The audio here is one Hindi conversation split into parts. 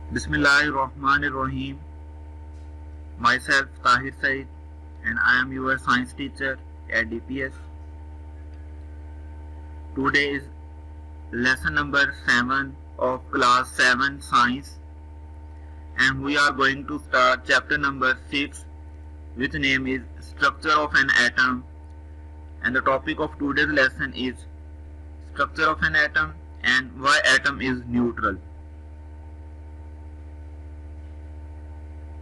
Bismillahirrahmanirrahim. Myself Tahir Said and I am your science teacher at DPS. Today is lesson number 7 of class 7 science and we are going to start chapter number 6 which name is structure of an atom, and the topic of today's lesson is structure of an atom and why atom is neutral.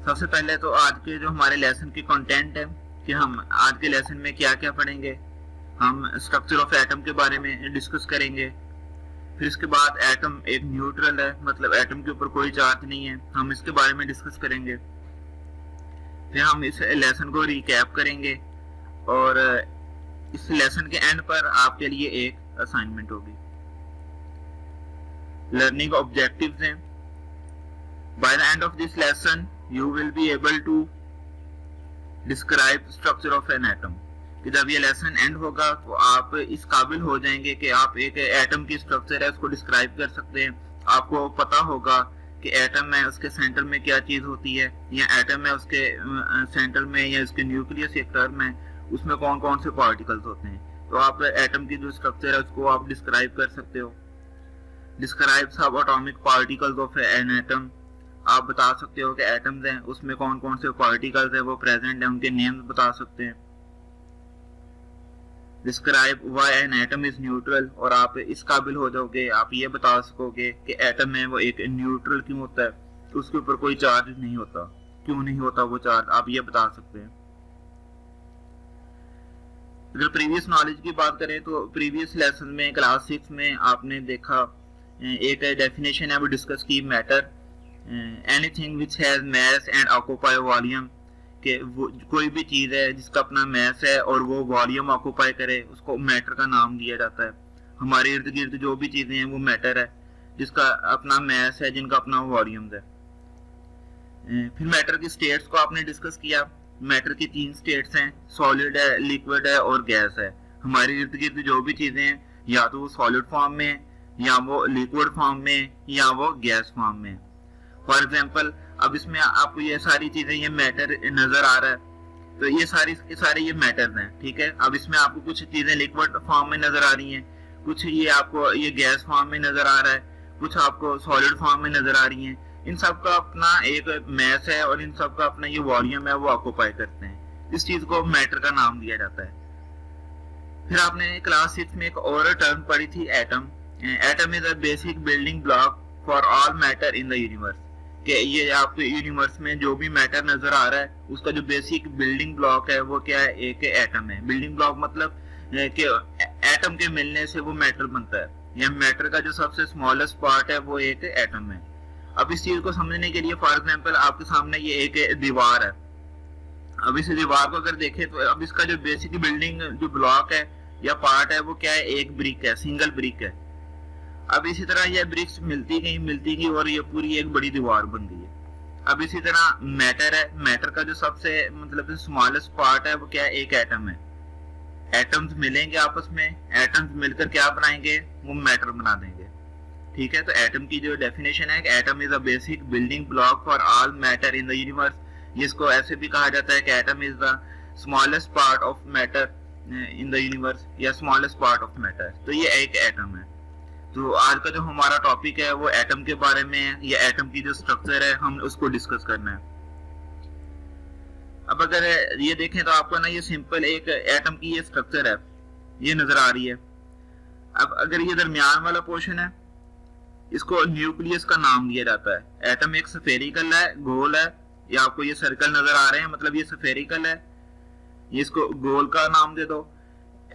सबसे पहले तो आज के जो हमारे लेसन की कंटेंट है कि हम आज के लेसन में क्या क्या पढ़ेंगे। हम स्ट्रक्चर ऑफ एटम के बारे में डिस्कस करेंगे। फिर इसके बाद एटम एक न्यूट्रल है, मतलब एटम के ऊपर कोई चार्ज नहीं है, हम इसके बारे में डिस्कस करेंगे। फिर हम इस लेसन को रिकैप करेंगे और इस लेसन के एंड पर आपके लिए एक असाइनमेंट होगी। लर्निंग ऑब्जेक्टिव्स हैं। By the end of this lesson you will be able to describe structure of an atom। कि जब ये लेसन एंड होगा तो आप इस काबिल हो जाएंगे कि आप एक एटम की स्ट्रक्चर है उसको डिस्क्राइब कर सकते हैं। आपको पता होगा कि एटम है उसके सेंटर में क्या चीज होती है, या एटम है उसके सेंटर में या उसके न्यूक्लियस या टर्म है उसमें कौन कौन से पार्टिकल्स होते हैं। तो आप एटम की जो स्ट्रक्चर है उसको आप डिस्क्राइब कर सकते हो। डिस्क्राइब सब atomic particles of an atom. आप बता सकते हो कि एटम्स हैं उसमें कौन कौन से पार्टिकल्स हैं वो प्रेजेंट हैं, उनके नेम्स बता सकते हैं। Describe why an atom is neutral, और आप इस काबिल हो जाओगे, आप ये बता सकोगे कि एटम है वो एक न्यूट्रल क्यों होता है, उसके ऊपर कोई चार्ज नहीं होता, क्यों नहीं होता वो चार्ज, आप ये बता सकते हैं। अगर प्रीवियस नॉलेज की बात करें तो प्रीवियस लेसन में क्लास 6 में आपने देखा एक डेफिनेशन है वो डिस्कस की, matter anything which has mass and occupy volume. कि कोई भी चीज है जिसका अपना मैस है और वो वॉल्यूम ऑक्यूपाई करे उसको मैटर का नाम दिया जाता है। हमारे इर्द गिर्द जो भी चीजें हैं वो मैटर है जिसका अपना मैस है, जिनका अपना वॉल्यूम है। फिर मैटर की स्टेट्स को आपने डिस्कस किया। मैटर की 3 स्टेट्स हैं, सॉलिड है, लिक्विड है और गैस है। हमारे इर्द गिर्द जो भी चीजें हैं या तो वो सॉलिड फॉर्म में है या वो लिक्विड फॉर्म में या वो गैस फॉर्म में। फॉर एग्जाम्पल अब इसमें आपको ये सारी चीजें, ये मैटर नजर आ रहा है, तो ये सारे ये मैटर्स हैं, ठीक है। अब इसमें आपको कुछ चीजें लिक्विड फॉर्म में नजर आ रही हैं, कुछ ये आपको ये गैस फॉर्म में नजर आ रहा है, कुछ आपको सॉलिड फॉर्म में नजर आ रही हैं। इन सब का अपना एक मैस है और इन सब का अपना ये वॉल्यूम है वो ऑक्यूपाई करते हैं। इस चीज को मैटर का नाम दिया जाता है। फिर आपने क्लास 6 में एक और टर्म पढ़ी थी, atom. Atom is a basic building block for all matter in the universe. कि ये आपके यूनिवर्स में जो भी मैटर नजर आ रहा है उसका जो बेसिक बिल्डिंग ब्लॉक है वो क्या है, एक एटम है। बिल्डिंग ब्लॉक मतलब कि एटम के मिलने से वो मैटर बनता है, या मैटर का जो सबसे स्मॉलेस्ट पार्ट है वो एक एटम है। अब इस चीज को समझने के लिए फॉर एग्जांपल आपके सामने ये एक दीवार है। अब इस दीवार को अगर देखें तो अब इसका जो बेसिक बिल्डिंग जो ब्लॉक है या पार्ट है वो क्या है, एक ब्रिक है, सिंगल ब्रिक है। अब इसी तरह ये ब्रिक्स मिलती गई और ये पूरी एक बड़ी दीवार बन गई है। अब इसी तरह मैटर है, मैटर का जो सबसे मतलब स्मॉलेस्ट पार्ट है वो क्या है, एक एटम है। एटम्स मिलेंगे आपस में, एटम्स मिलकर क्या बनाएंगे, वो मैटर बना देंगे, ठीक है। तो एटम की जो डेफिनेशन है, atom is a basic building block for all matter in the universe. इसको ऐसे भी कहा जाता है कि atom is the smallest part of matter in the universe, या स्मॉलेस्ट पार्ट ऑफ मैटर। तो ये एक एटम है। तो आज का जो हमारा टॉपिक है वो एटम के बारे में है, ये एटम की जो स्ट्रक्चर है हम उसको डिस्कस करना है। अब अगर ये देखें तो आपको ना ये सिंपल एक एटम की ये स्ट्रक्चर है ये नजर आ रही है। अब अगर ये दरमियान वाला पोर्शन है इसको न्यूक्लियस का नाम दिया जाता है। एटम एक स्फेरिकल है, गोल है, या आपको ये सर्कल नजर आ रहे हैं मतलब ये स्फेरिकल है, ये इसको गोल का नाम दे दो।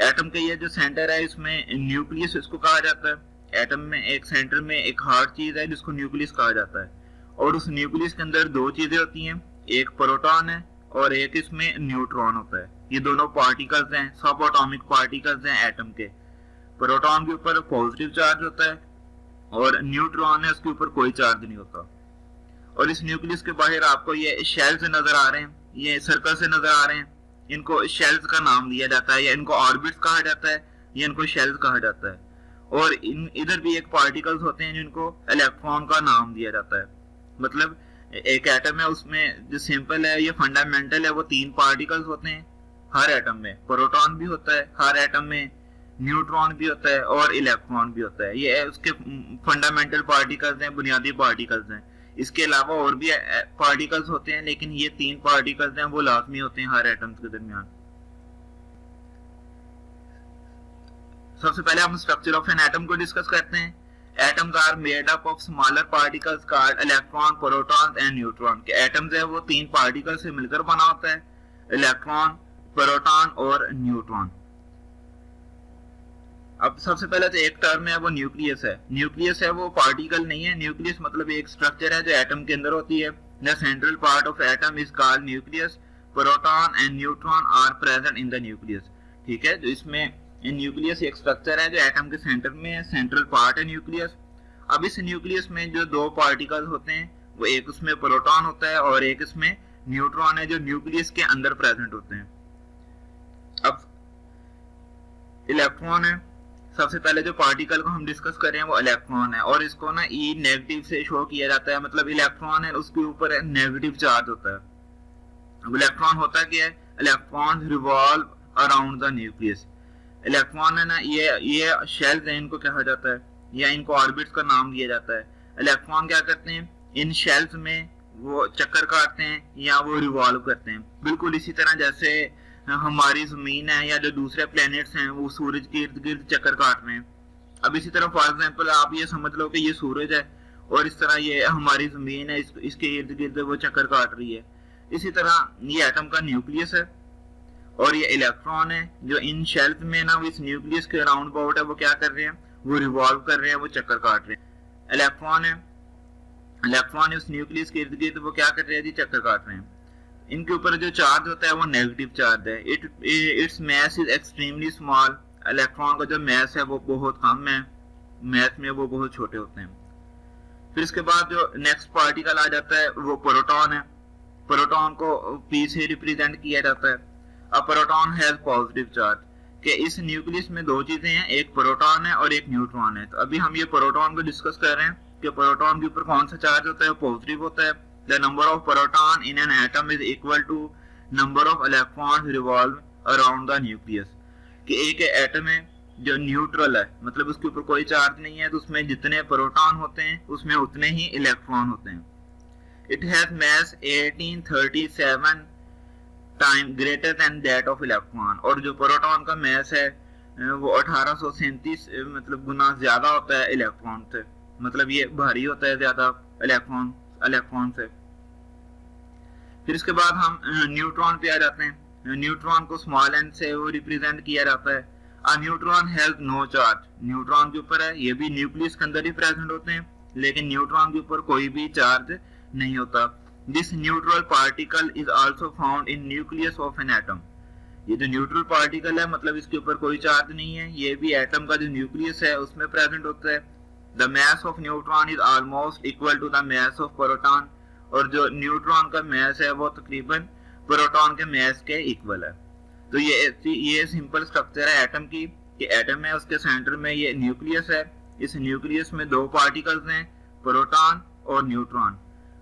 एटम का ये जो सेंटर है इसमें न्यूक्लियस इसको कहा जाता है। एटम में एक सेंटर में एक हार्ड चीज है जिसको न्यूक्लियस कहा जाता है, और उस न्यूक्लियस के अंदर 2 चीजें होती हैं, एक प्रोटॉन है और एक इसमें न्यूट्रॉन होता है। ये दोनों पार्टिकल्स हैं, सब एटॉमिक पार्टिकल्स हैं एटम के। प्रोटॉन के ऊपर पॉजिटिव चार्ज होता है और न्यूट्रॉन है उसके ऊपर कोई चार्ज नहीं होता। और इस न्यूक्लियस के बाहर आपको ये शेल्स नजर आ रहे हैं, ये सर्कल से नजर आ रहे हैं, इनको शेल्स का नाम दिया जाता है, या इनको ऑर्बिट्स कहा जाता है, या इनको शेल्स कहा जाता है। और इधर भी एक पार्टिकल्स होते हैं जिनको इलेक्ट्रॉन का नाम दिया जाता है। मतलब एक एटम है, उसमें जो सिंपल है, ये फंडामेंटल है, वो 3 पार्टिकल्स होते हैं हर एटम में। प्रोटॉन भी होता है हर एटम में, न्यूट्रॉन भी होता है और इलेक्ट्रॉन भी होता है। ये उसके फंडामेंटल पार्टिकल्स हैं, बुनियादी पार्टिकल्स हैं। इसके अलावा और भी पार्टिकल्स होते हैं, लेकिन ये 3 पार्टिकल्स हैं वो लाजमी होते हैं हर एटम्स के दरमियान। सबसे पहले हम स्ट्रक्चर ऑफ एन एटम को डिस्कस करते हैं। Atoms are made up of smaller particles called electron, proton and neutron. के एटम्स है वो 3 पार्टिकल से मिलकर बना होता है, इलेक्ट्रॉन, प्रोटॉन और न्यूट्रॉन। अब सबसे पहले तो एक टर्म है वो न्यूक्लियस है। न्यूक्लियस है वो पार्टिकल नहीं है, न्यूक्लियस मतलब एक स्ट्रक्चर है जो एटम के अंदर होती है। The central part of atom is called nucleus. Proton and neutron are present in the nucleus. ठीक है, जो इसमें न्यूक्लियस एक स्ट्रक्चर है जो एटम के सेंटर में है, सेंट्रल पार्ट है न्यूक्लियस। अब इस न्यूक्लियस में जो 2 पार्टिकल होते हैं वो एक उसमें प्रोटॉन होता है और एक इसमें न्यूट्रॉन है, जो न्यूक्लियस के अंदर प्रेजेंट होते हैं। अब इलेक्ट्रॉन है, सबसे पहले जो पार्टिकल को हम डिस्कस कर रहे हैं वो इलेक्ट्रॉन है और इसको ना ई नेगेटिव से शो किया जाता है। मतलब इलेक्ट्रॉन है उसके ऊपर नेगेटिव चार्ज होता है। अब इलेक्ट्रॉन होता क्या है, electron revolve around the nucleus. Electron है ना, ये शेल्स है, इनको कहा जाता है या इनको ऑर्बिट्स का नाम दिया जाता है। इलेक्ट्रॉन क्या करते हैं, इन शेल्स में वो चक्कर काटते हैं या वो रिवॉल्व करते हैं, बिल्कुल इसी तरह जैसे हमारी जमीन है या जो दूसरे प्लैनेट्स हैं वो सूरज के इर्द गिर्द चक्कर काट रहे हैं। अब इसी तरह फॉर एग्जांपल आप ये समझ लो कि ये सूरज है और इस तरह ये हमारी जमीन है, इसके इर्द गिर्द वो चक्कर काट रही है। इसी तरह ये एटम का न्यूक्लियस है और ये इलेक्ट्रॉन है जो इन शेल्स में ना इस न्यूक्लियस के अराउंड अबाउट है वो क्या कर रहे हैं, वो रिवॉल्व कर रहे हैं, वो चक्कर काट रहे हैं। इलेक्ट्रॉन है, इलेक्ट्रॉन उस न्यूक्लियस के इर्द गिर्द वो क्या कर रहे हैं जी, चक्कर काट रहे हैं। इनके ऊपर जो चार्ज होता है वो नेगेटिव चार्ज है। Its mass is extremely small. Electron का जो मैस है वो बहुत कम है, मैस में वो बहुत छोटे होते हैं। फिर इसके बाद जो नेक्स्ट पार्टिकल आ जाता है वो प्रोटॉन है। प्रोटॉन को P से रिप्रेजेंट किया जाता है। अब प्रोटॉन हैज पॉजिटिव चार्ज। कि इस न्यूक्लियस में 2 चीजें हैं, एक प्रोटॉन है और एक न्यूट्रॉन है। तो अभी हम ये प्रोटॉन को डिस्कस कर रहे हैं कि प्रोटॉन के ऊपर कौन सा चार्ज होता है, पॉजिटिव होता है। The number of proton in an atom is equal to number of electrons revolve around the nucleus। कि एक एटम है जो न्यूट्रल है, मतलब उसके ऊपर कोई चार्ज नहीं है, तो उसमें जितने प्रोटॉन होते हैं उसमें उतने ही इलेक्ट्रॉन होते हैं। It has mass 1837 time greater than that of electron. और जो प्रोटॉन का मैस है वो 1837 मतलब गुना ज्यादा होता है इलेक्ट्रॉन से, मतलब ये भारी होता है ज्यादा इलेक्ट्रॉन से। फिर इसके बाद हम न्यूट्रॉन पे आ जाते हैं। न्यूट्रॉन को स्मॉल एन से वो रिप्रेजेंट किया जाता है। A neutron has no charge. Neutron के ऊपर है, ये भी न्यूक्लियस के अंदर ही प्रेजेंट होते हैं, लेकिन न्यूट्रॉन के ऊपर कोई भी चार्ज नहीं होता। This neutral particle is also found in nucleus of an atom. ये जो न्यूट्रल पार्टिकल है मतलब इसके ऊपर कोई चार्ज नहीं है, ये भी एटम का जो न्यूक्लियस है उसमें प्रेजेंट होता है। The mass of neutron is almost equal to the mass of proton. और जो न्यूट्रॉन का मैस है वो तकरीबन प्रोटॉन के मैस के इक्वल है। तो ये सिंपल स्ट्रक्चर है एटम की, कि एटम है उसके सेंटर में ये न्यूक्लियस है। इस न्यूक्लियस में 2 पार्टिकल्स हैं, प्रोटॉन और न्यूट्रॉन।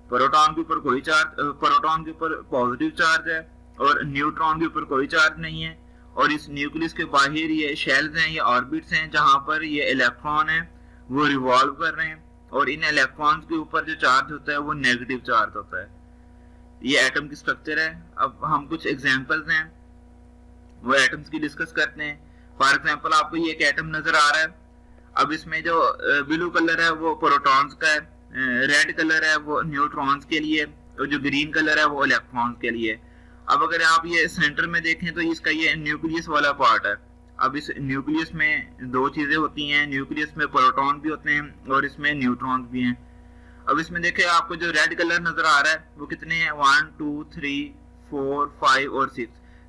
प्रोटॉन के ऊपर कोई चार्ज, प्रोटॉन के ऊपर पॉजिटिव चार्ज है और न्यूट्रॉन के ऊपर कोई चार्ज नहीं है। और इस न्यूक्लियस के बाहर ये शेल्स हैं, ये ऑर्बिट्स हैं, जहां पर ये इलेक्ट्रॉन है वो रिवॉल्व कर रहे हैं। और इन इलेक्ट्रॉन्स के ऊपर जो चार्ज होता है वो नेगेटिव चार्ज होता है। ये एटम की स्ट्रक्चर है। अब हम कुछ एग्जांपल्स हैं वो एटम्स की डिस्कस करते हैं। फॉर एग्जांपल आपको ये एक एटम नजर आ रहा है। अब इसमें जो ब्लू कलर है वो प्रोटॉन्स का है, रेड कलर है वो न्यूट्रॉन्स के लिए, और जो ग्रीन कलर है वो इलेक्ट्रॉन्स के लिए। अब अगर आप ये सेंटर में देखें तो इसका ये न्यूक्लियस वाला पार्ट है। अब इस न्यूक्लियस में 2 चीजें होती हैं, न्यूक्लियस में प्रोटॉन भी होते हैं और इसमें न्यूट्रॉन्स भी हैं। अब इसमें देखें आपको जो रेड कलर नजर आ रहा है वो कितने हैं, 1 2 3 4 5 और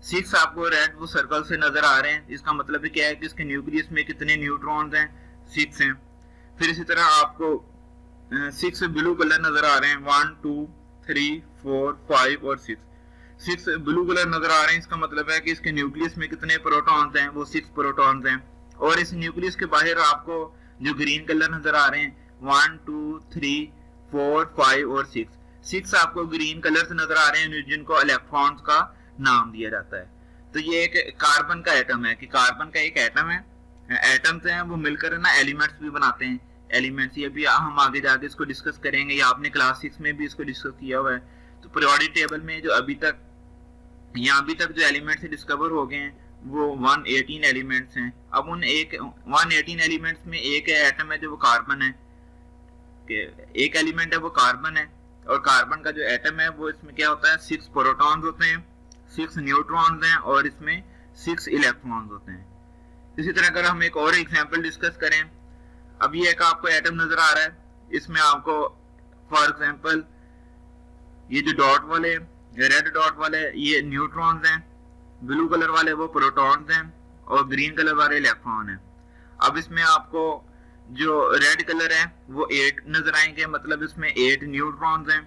6 आपको रेड वो सर्कल से नजर आ रहे हैं। इसका मतलब क्या है कि इसके न्यूक्लियस में कितने न्यूट्रॉन्स हैं, 6 हैं। फिर इसी तरह आपको 6 ब्लू कलर नजर आ रहे हैं, 1 2 3 4 5 और 6 ब्लू कलर नजर आ रहे हैं। इसका मतलब है कि इसके न्यूक्लियस में कितने प्रोटॉन्स हैं, वो 6 प्रोटॉन्स हैं। और इस न्यूक्लियस के बाहर आपको जो ग्रीन कलर नजर आ रहे हैं, 1 2 3 4, 5 और 6 आपको ग्रीन कलर से नजर आ रहे हैं जिनको इलेक्ट्रॉन्स का नाम दिया जाता है। तो ये एक कार्बन का एटम है कि कार्बन का एक एटम है, एटम्स हैं वो मिलकर ना एलिमेंट्स भी बनाते हैं। एलिमेंट्स ये भी हम आगे जाके इसको डिस्कस करेंगे, या आपने क्लास 6 में भी इसको डिस्कस किया हुआ है। तो पीरियोडिक टेबल में जो अभी तक जो एलिमेंट्स डिस्कवर हो गए हैं वो 118 एलिमेंट्स हैं। अब उन 118 एलिमेंट्स में एक एटम है जो वो कार्बन है, एक एलिमेंट है वो कार्बन है, और कार्बन का जो एटम है वो इसमें क्या होता है 6 प्रोटॉन्स होते हैं, 6 न्यूट्रॉन्स हैं और इसमें 6 इलेक्ट्रॉन्स होते हैं। इसी तरह अगर हम एक और एग्जांपल डिस्कस करें, अब ये एक आपको एटम नजर आ रहा है, इसमें आपको फॉर एग्जांपल ये जो डॉट वाले रेड डॉट वाले ये न्यूट्रॉन्स हैं, ब्लू कलर वाले वो प्रोटॉन्स हैं और ग्रीन कलर वाले इलेक्ट्रॉन हैं। अब इसमें आपको जो रेड कलर है वो 8 नजर आएंगे, मतलब इसमें 8 न्यूट्रॉन्स हैं।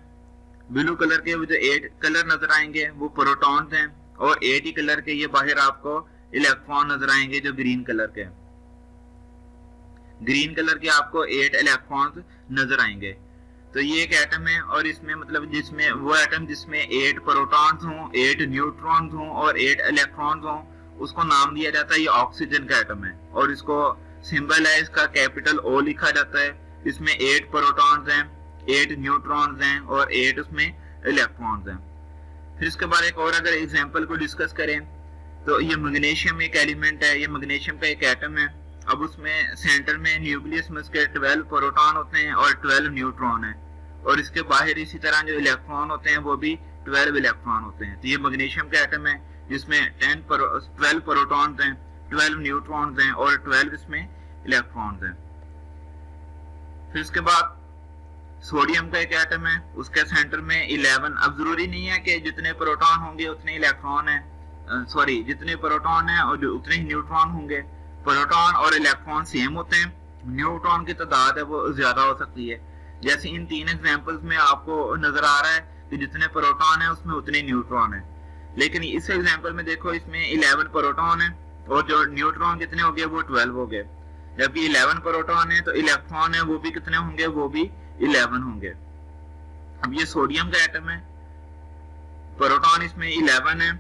ब्लू कलर के जो 8 कलर नजर आएंगे वो प्रोटॉन्स हैं, और 8 ही कलर के ये बाहर आपको इलेक्ट्रॉन नजर आएंगे जो ग्रीन कलर के। ग्रीन कलर के आपको 8 इलेक्ट्रॉन्स नजर आएंगे। तो ये एक एटम है, और इसमें मतलब जिसमें वो एटम जिसमें 8 प्रोटॉन्स हों, 8 न्यूट्रॉन्स हों और 8 इलेक्ट्रॉन्स हों, उसको नाम दिया जाता है ये ऑक्सीजन का एटम है, और इसको सिंबल है इसका कैपिटल O लिखा जाता है। इसमें 8 प्रोटॉन्स हैं, 8 न्यूट्रॉन्स हैं और 8 उसमें इलेक्ट्रॉन्स हैं। फिर इसके बाद एक और अगर एग्जांपल को डिस्कस करें तो ये मैग्नीशियम एक एलिमेंट है, ये मैग्नीशियम का एक एटम है। अब उसमें सेंटर में न्यूक्लियस में उसके 12 प्रोटॉन होते हैं और 12 न्यूट्रॉन है, और इसके बाहर इसी तरह जो इलेक्ट्रॉन होते हैं वो भी 12 इलेक्ट्रॉन होते हैं। तो ये मैग्नीशियम का एटम है जिसमें 12 प्रोटॉन्स हैं, 12 न्यूट्रॉन्स हैं और 12 इसमें इलेक्ट्रॉन्स हैं। फिर इसके बाद सोडियम का एक एटम है, उसके सेंटर में 11। अब जरूरी नहीं है कि जितने प्रोटॉन होंगे उतने इलेक्ट्रॉन है, जितने प्रोटॉन है और उतने ही न्यूट्रॉन होंगे। प्रोटॉन और इलेक्ट्रॉन सेम होते हैं, न्यूट्रॉन की तादाद है वो ज्यादा हो सकती है। जैसे इन 3 एग्जांपल्स में आपको नजर आ रहा है कि जितने प्रोटॉन है उसमें उतने न्यूट्रॉन है, लेकिन इस एग्जांपल में देखो इसमें 11 प्रोटॉन है और जो न्यूट्रॉन कितने हो गए वो 12 हो गए। जबकि 11 प्रोटॉन है तो इलेक्ट्रॉन है वो भी कितने होंगे, वो भी 11 होंगे। अब ये सोडियम का एटम है, प्रोटॉन इसमें 11 है,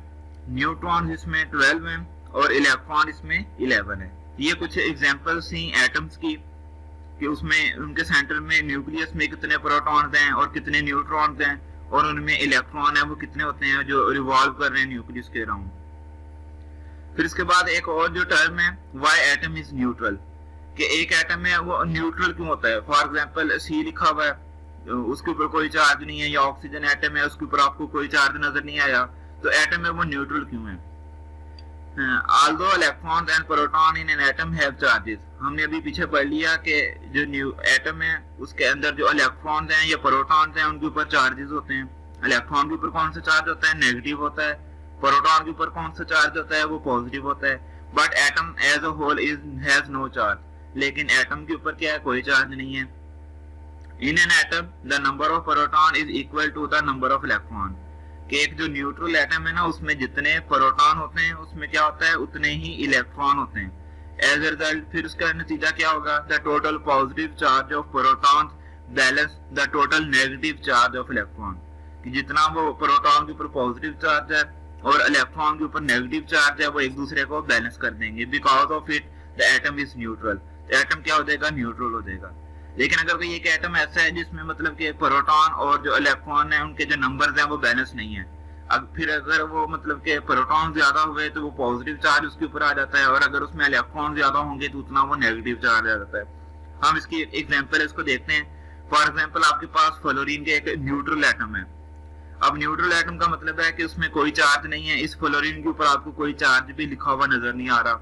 न्यूट्रॉन इसमें 12 है और इलेक्ट्रॉन इसमें 11 है। ये कुछ एग्जांपल्स थी एटम्स की कि उसमें उनके सेंटर में न्यूक्लियस में कितने प्रोटॉन्स हैं और कितने न्यूट्रॉन्स हैं, और उनमें इलेक्ट्रॉन है वो कितने होते हैं जो रिवॉल्व कर रहे हैं न्यूक्लियस के अराउंड। फिर इसके बाद एक और जो टर्म है व्हाई एटम इज न्यूट्रल, कि एक एटम है वो न्यूट्रल क्यों होता है। फॉर एग्जांपल सी लिखा हुआ है, उसके ऊपर कोई चार्ज नहीं है, या ऑक्सीजन एटम है उसके ऊपर आपको कोई चार्ज नजर नहीं आया, तो एटम है वो न्यूट्रल क्यों है। Although electrons and proton in an atom have charges, हमने अभी पीछे पढ़ लिया कि जो न्यू एटम है उसके अंदर जो इलेक्ट्रॉन्स हैं या प्रोटॉन्स हैं उनके ऊपर चार्जेस होते हैं। इलेक्ट्रॉन के ऊपर कौन सा चार्ज होता है, नेगेटिव होता है। प्रोटॉन के ऊपर कौन सा चार्ज होता है, वो पॉजिटिव होता है। But atom as a whole has no charge, लेकिन एटम के ऊपर क्या है, कोई चार्ज नहीं है। In an atom the number of proton is equal to the number of electron, कि एक जो न्यूट्रल एटम है ना उसमें जितने प्रोटॉन होते हैं उसमें क्या होता है उतने ही इलेक्ट्रॉन होते हैं। एज ए रिजल्ट फिर उसका नतीजा क्या होगा, the total positive charge of proton balance the total negative charge of electron, कि जितना वो प्रोटॉन के ऊपर पॉजिटिव चार्ज है और इलेक्ट्रॉन के ऊपर नेगेटिव चार्ज है वो एक दूसरे को बैलेंस कर देंगे। Because of it the atom is neutral, atom क्या हो जाएगा, न्यूट्रल हो जाएगा। लेकिन अगर कोई एक एटम ऐसा है जिसमें मतलब कि प्रोटॉन और जो इलेक्ट्रॉन है उनके जो नंबर्स हैं वो बैलेंस नहीं है, अब फिर अगर वो मतलब कि प्रोटॉन ज्यादा हुए तो वो पॉजिटिव चार्ज उसके ऊपर आ जाता है, और अगर उसमें इलेक्ट्रॉन ज्यादा होंगे तो उतना वो नेगेटिव चार्ज आ जाता है। हम इसकी एग्जांपल इसको देखते हैं। फॉर एग्जांपल आपके पास फ्लोरीन के एक न्यूट्रल एटम है। अब न्यूट्रल एटम का मतलब है कि उसमें कोई चार्ज नहीं है, इस फ्लोरीन के ऊपर आपको कोई चार्ज भी लिखा हुआ नजर नहीं आ रहा।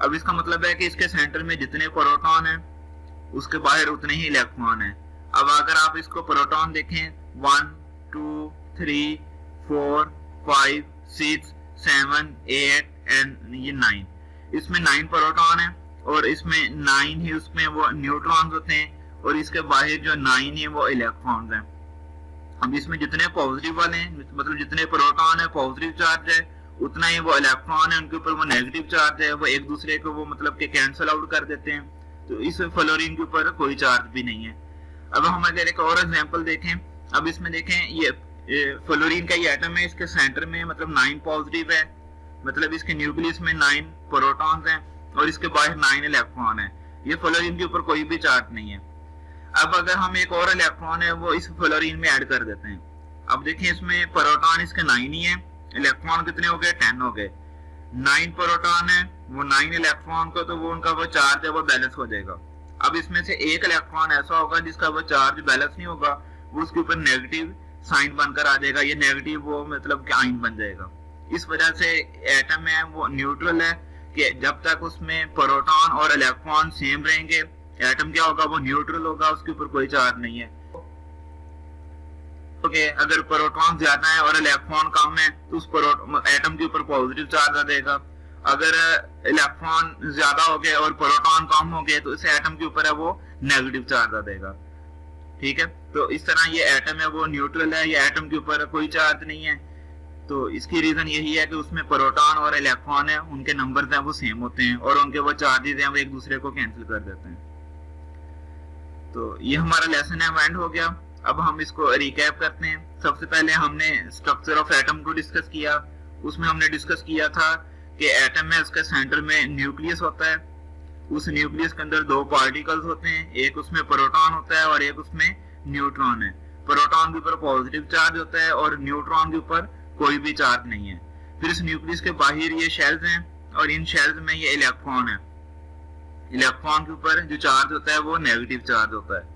अब इसका मतलब है कि इसके सेंटर में जितने प्रोटॉन है उसके बाहर उतने ही इलेक्ट्रॉन है। अब अगर आप इसको प्रोटॉन देखें 1 2 3 4 5 6 7 8 एंड ये 9, इसमें 9 प्रोटॉन है और इसमें 9 ही उसमें वो न्यूट्रॉन्स होते हैं, और इसके बाहर जो 9 है वो इलेक्ट्रॉन्स हैं। अब इसमें जितने पॉजिटिव वाले हैं मतलब जितने प्रोटॉन है पॉजिटिव चार्ज है, उतना ही वो इलेक्ट्रॉन है उनके ऊपर वो नेगेटिव चार्ज है, वो एक दूसरे को वो मतलब के कैंसिल आउट कर देते हैं। तो इस फ्लोरीन के ऊपर कोई चार्ज भी नहीं है। अब हम अगर एक और एग्जांपल देखें, अब इसमें देखें ये फ्लोरीन का ये एटम है, इसके सेंटर में मतलब 9 पॉजिटिव है, मतलब इसके न्यूक्लियस में 9 प्रोटॉन्स हैं और इसके बाहर 9 इलेक्ट्रॉन है। ये फ्लोरीन के ऊपर कोई भी चार्ज नहीं है। अब अगर हम एक और इलेक्ट्रॉन है वो इस फ्लोरीन में ऐड कर देते हैं, अब देखिए इसमें प्रोटॉन इसके 9 ही है, इलेक्ट्रॉन कितने हो गए 10 हो गए, 9 प्रोटॉन है वो 9 इलेक्ट्रॉन को, तो वो उनका वो चार्ज है वो बैलेंस हो जाएगा। अब इसमें से एक इलेक्ट्रॉन ऐसा होगा जिसका वो चार्ज बैलेंस नहीं होगा, वो उसके ऊपर नेगेटिव साइन बनकर आ जाएगा, ये नेगेटिव वो मतलब कि आयन बन जाएगा। इस वजह से एटम है वो न्यूट्रल है कि जब तक उसमें प्रोटॉन और इलेक्ट्रॉन सेम रहेंगे एटम क्या होगा वो न्यूट्रल होगा, उसके ऊपर कोई चार्ज नहीं है। ओके, अगर प्रोटॉन ज्यादा है और इलेक्ट्रॉन कम है तो उस एटम के ऊपर पॉजिटिव चार्ज आ जाएगा। अगर इलेक्ट्रॉन ज्यादा हो गए और प्रोटॉन कम हो गए तो इस एटम के ऊपर है वो नेगेटिव चार्ज आ जाएगा। ठीक है, तो इस तरह ये एटम है वो न्यूट्रल है, ये एटम के ऊपर कोई चार्ज नहीं है। तो इसकी रीजन यही है कि उसमें प्रोटॉन और इलेक्ट्रॉन है उनके नंबर्स हैं वो सेम होते हैं और उनके वो चार्जेस हैं वो एक दूसरे को कैंसिल कर देते हैं। तो ये हमारा लेसन है, एंड हो गया। अब हम इसको रिकैप करते हैं। सबसे पहले हमने स्ट्रक्चर ऑफ एटम को डिस्कस किया, उसमें हमने डिस्कस किया था कि एटम में उसके सेंटर में न्यूक्लियस होता है, उस न्यूक्लियस के अंदर 2 पार्टिकल्स होते हैं, एक उसमें प्रोटॉन होता है और एक उसमें न्यूट्रॉन है। प्रोटॉन के ऊपर पॉजिटिव चार्ज होता है और न्यूट्रॉन के ऊपर कोई भी चार्ज नहीं है। फिर इस न्यूक्लियस के बाहर ये शेल्स हैं और इन शेल्स में ये इलेक्ट्रॉन है, इलेक्ट्रॉन के ऊपर जो चार्ज होता है वो नेगेटिव चार्ज होता है।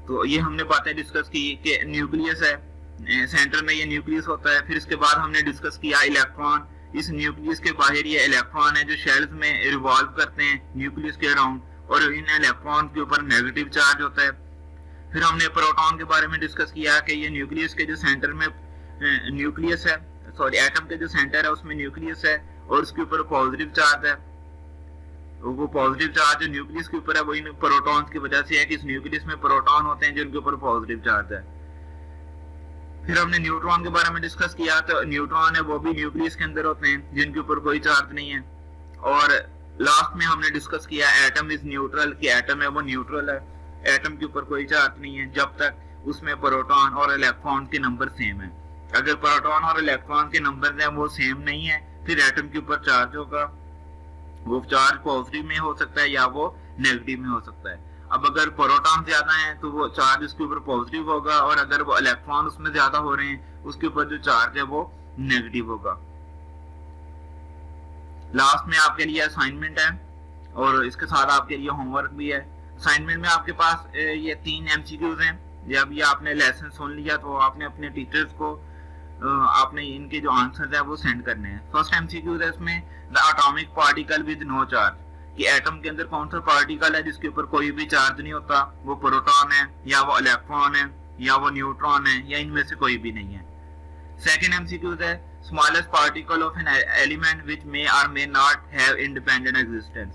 तो ये हमने बातें डिस्कस की कि न्यूक्लियस है, सेंटर में ये न्यूक्लियस होता है। फिर इसके बाद हमने डिस्कस किया इलेक्ट्रॉन, इस न्यूक्लियस के बाहर ये इलेक्ट्रॉन है जो शेल्स में रिवॉल्व करते हैं न्यूक्लियस के अराउंड और इन इलेक्ट्रॉन के ऊपर नेगेटिव चार्ज होता है। फिर हमने प्रोटॉन के बारे में डिस्कस किया कि ये न्यूक्लियस के जो सेंटर में न्यूक्लियस है, सॉरी एटम के जो सेंटर है उसमें न्यूक्लियस है और उसके ऊपर पॉजिटिव चार्ज है। वो पॉजिटिव चार्ज जो न्यूक्लियस के ऊपर है वो इन प्रोटॉन्स की वजह से है कि इस न्यूक्लियस में प्रोटॉन होते हैं जिनके ऊपर पॉजिटिव चार्ज है। फिर हमने न्यूट्रॉन के बारे में डिस्कस किया, तो न्यूट्रॉन है वो भी न्यूक्लियस के अंदर होते हैं जिनके ऊपर कोई चार्ज नहीं है। और लास्ट में हमने डिस्कस किया एटम इज न्यूट्रल, कि एटम है वो न्यूट्रल है, एटम के ऊपर कोई चार्ज नहीं है जब तक उसमें प्रोटॉन और इलेक्ट्रॉन के नंबर सेम है। अगर प्रोटॉन और इलेक्ट्रॉन के नंबर हैं वो सेम नहीं है फिर एटम के ऊपर चार्ज होगा, वो चार्ज पॉजिटिव में हो सकता है या वो नेगेटिव में हो सकता है। अब अगर प्रोटॉन ज्यादा है तो वो चार्ज उसके ऊपर पॉजिटिव होगा और अगर वो इलेक्ट्रॉन उसमें ज्यादा हो रहे हैं उसके ऊपर जो चार्ज है वो नेगेटिव होगा। लास्ट में आपके लिए असाइनमेंट है और इसके साथ आपके लिए होमवर्क भी है। असाइनमेंट में आपके पास ये 3 MCQs हैं। जब ये आपने लेसन सुन लिया तो आपने अपने टीचर्स को आपने इनके जो आंसर है वो सेंड करने हैं। फर्स्ट MCQ है इसमें the atomic particle with no charge, कि एटम के अंदर कौन सा पार्टिकल है जिसके ऊपर कोई भी चार्ज नहीं होता, वो प्रोटॉन है या वो इलेक्ट्रॉन है या वो न्यूट्रॉन है या इनमें से कोई भी नहीं है। सेकंड MCQ है smallest particle of an element which may or may not have independent existence,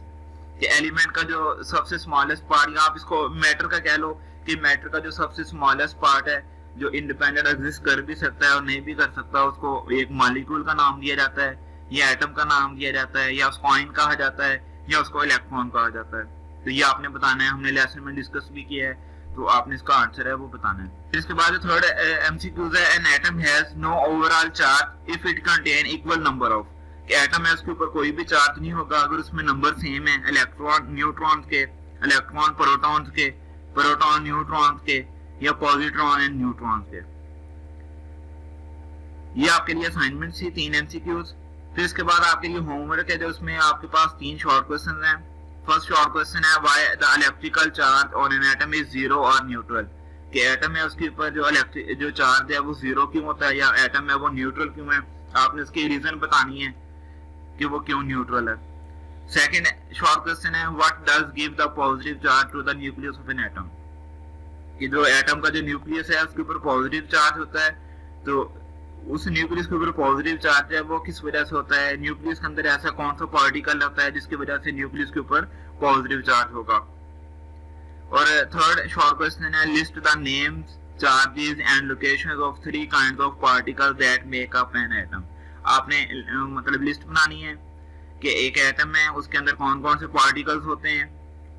कि एलिमेंट का जो सबसे स्मॉलेस्ट पार्ट, आप इसको मैटर का कह लो कि मैटर का जो सबसे स्मॉलेस्ट पार्ट है जो इंडिपेंडेंट एग्जिस्ट कर भी सकता है और नहीं भी कर सकता, उसको एक मॉलिक्यूल का नाम दिया जाता है या एटम का नाम दिया जाता है या उसको आयन कहा जाता है या उसको इलेक्ट्रॉन कहा जाता है। तो ये आपने बताना है, हमने लेसन में डिस्कस भी किया है, तो आपने इसका आंसर है वो बताना है। फिर इसके बाद थर्ड MCQ है an atom has no overall charge if it contain equal number of, कि एटम है उसके ऊपर कोई भी चार्ज नहीं होगा अगर उसमें नंबर सेम है इलेक्ट्रॉन न्यूट्रॉन के, इलेक्ट्रॉन प्रोटॉन्स के, प्रोटॉन न्यूट्रॉन्स के या पॉजिट्रॉन एंड न्यूट्रॉन्स के। ये आपके लिए असाइनमेंट थी 3 MCQs। फिर इसके बाद आपके लिए होमवर्क है जो उसमें आपके पास 3 शॉर्ट क्वेश्चन हैं। फर्स्ट शॉर्ट क्वेश्चन है why the electrical charge on an atom is zero और न्यूट्रल, कि एटम है उसके ऊपर जो चार्ज है वो जीरो क्यों होता है या एटम है वो न्यूट्रल क्यों है, आपने इसकी रीजन बतानी है कि वो क्यों न्यूट्रल है। सेकंड शॉर्ट क्वेश्चन है what does give the positive charge to the nucleus of an atom, कि जो एटम का जो न्यूक्लियस है उसके ऊपर पॉजिटिव चार्ज होता है, तो उस न्यूक्लियस के ऊपर पॉजिटिव चार्ज है वो किस वजह से होता है, न्यूक्लियस के अंदर ऐसा कौन सा पार्टिकल होता है जिसकी वजह से न्यूक्लियस के ऊपर पॉजिटिव चार्ज होगा। और थर्ड शॉर्ट क्वेश्चन है list the names charges and locations of 3 kinds of particles that make up an atom, आपने मतलब लिस्ट बनानी है कि एक एटम है उसके अंदर कौन कौन से पार्टिकल्स होते हैं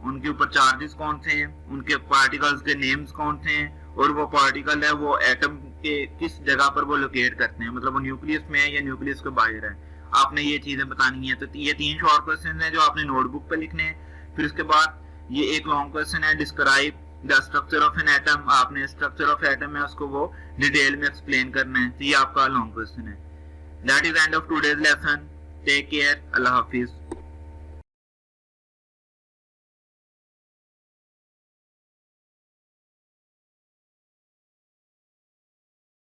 उनके ऊपर चार्जेस कौन से हैं, उनके पार्टिकल्स के नेम्स कौन से हैं, और वो पार्टिकल है वो एटम के किस जगह पर वो लोकेट करते हैं, मतलब वो न्यूक्लियस में है या न्यूक्लियस के बाहर है। आपने ये चीजें बतानी है। तो ये 3 शॉर्ट क्वेश्चन है जो आपने नोटबुक पे लिखने हैं। फिर उसके बाद ये एक लॉन्ग क्वेश्चन है, describe the structure of an atom. आपने स्ट्रक्चर ऑफ एटम है उसको वो डिटेल में एक्सप्लेन करना है। तो ये आपका लॉन्ग क्वेश्चन है। That is end of today's lesson. Take care. Allah Hafiz.